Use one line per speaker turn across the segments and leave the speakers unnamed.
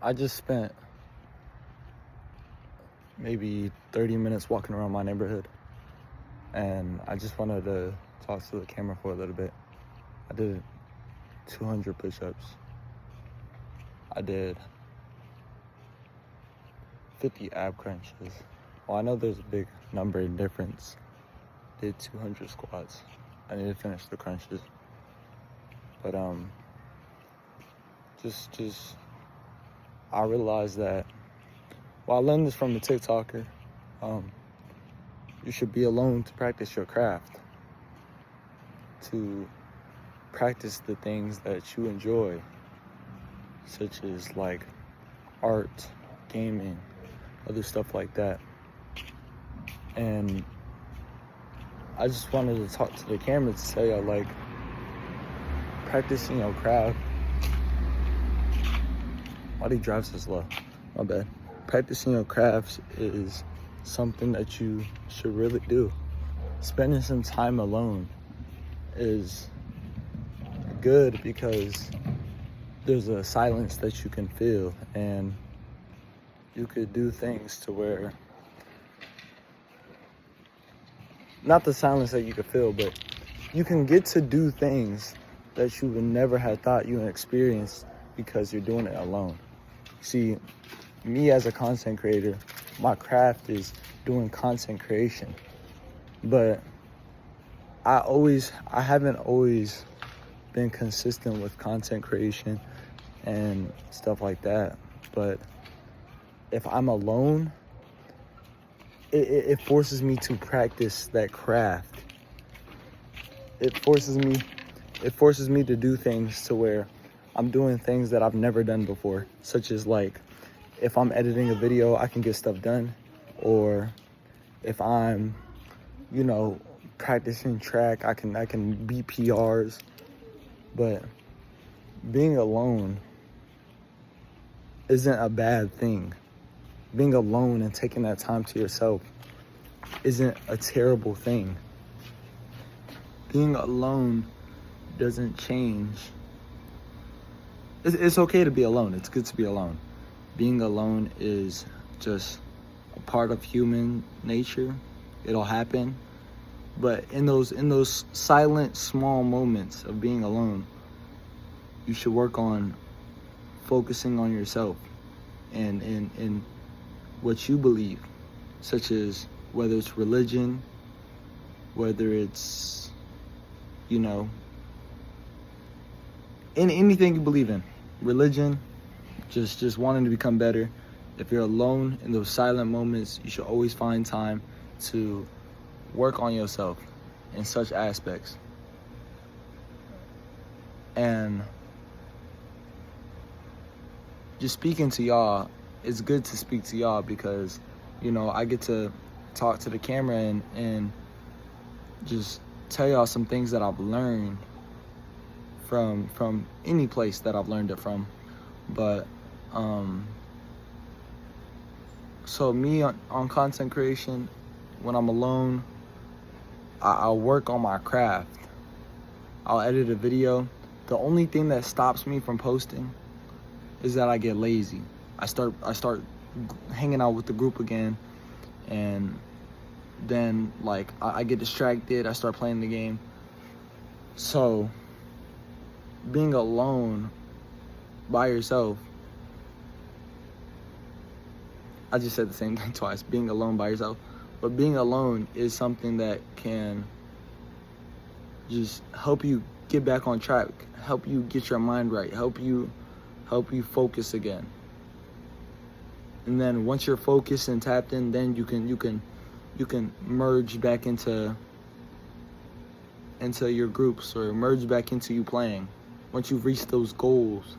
I just spent maybe 30 minutes walking around my neighborhood, and I just wanted to talk to the camera for a little bit. I did 200 push-ups. I did 50 ab crunches. Well, I know there's a big number in difference. Did 200 squats. I need to finish the crunches. But just I realized that, well, I learned this from a TikToker. You should be alone to practice your craft, to practice the things that you enjoy, such as like art, gaming, other stuff like that. And I just wanted to talk to the camera to tell y'all, like, practicing your craft. Why do you drive so slow? My bad. Practicing your crafts is something that you should really do. Spending some time alone is good because there's a silence that you can feel, and you could do things to where, not the silence that you could feel, but you can get to do things that you would never have thought you would experience because you're doing it alone. See, me as a content creator, my craft is doing content creation, but I haven't always been consistent with content creation and stuff like that. But if I'm alone, it forces me to practice that craft. It forces me to do things to where I'm doing things that I've never done before, such as, like, if I'm editing a video, I can get stuff done, or if I'm, practicing track, I can beat PRs. But being alone isn't a bad thing. Being alone and taking that time to yourself isn't a terrible thing. Being alone doesn't change. It's okay to be alone. It's good to be alone. Being alone is just a part of human nature. It'll happen. But in those silent, small moments of being alone, you should work on focusing on yourself and what you believe, such as whether it's religion, whether it's, in anything you believe in. Religion, just wanting to become better. If you're alone in those silent moments, you should always find time to work on yourself in such aspects. And just speaking to y'all, it's good to speak to y'all because, I get to talk to the camera and just tell y'all some things that I've learned from any place that I've learned it from. But so me on content creation, when I'm alone, I'll work on my craft. I'll edit a video. The only thing that stops me from posting is that I get lazy. I start hanging out with the group again, and then I get distracted. I start playing the game. So being alone by yourself, I just said the same thing twice, being alone by yourself, but being alone is something that can just help you get back on track, help you get your mind right, help you focus again. And then once you're focused and tapped in, then you can merge back into your groups, or merge back into you playing once you've reached those goals.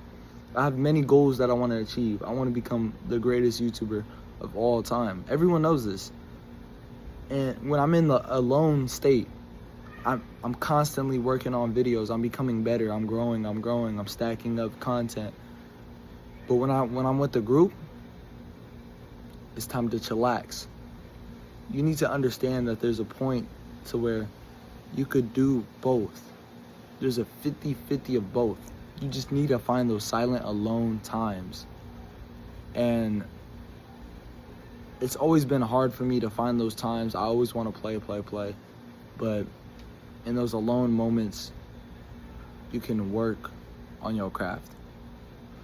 I have many goals that I want to achieve. I want to become the greatest YouTuber of all time. Everyone knows this. And when I'm in the alone state, I'm constantly working on videos. I'm becoming better. I'm growing. I'm stacking up content. But when I'm with the group, it's time to chillax. You need to understand that there's a point to where you could do both. There's a 50-50 of both. You just need to find those silent, alone times And it's always been hard for me to find those times. I always want to play. But in those alone moments, you can work on your craft.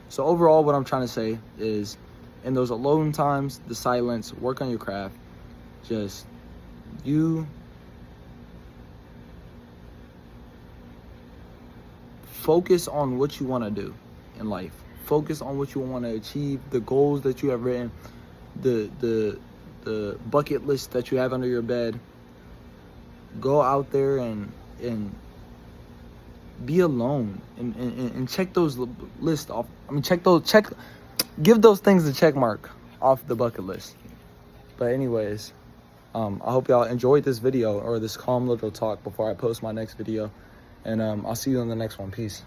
So overall, what I'm trying to say is, in those alone times, the silence, work on your craft. Just you focus on what you want to do in life. Focus on what you want to achieve, the goals that you have written, the bucket list that you have under your bed. Go out there and be alone and check those lists off. I mean, give those things a check mark off the bucket list. But anyways, I hope y'all enjoyed this video, or this calm little talk before I post my next video. And I'll see you in the next one. Peace.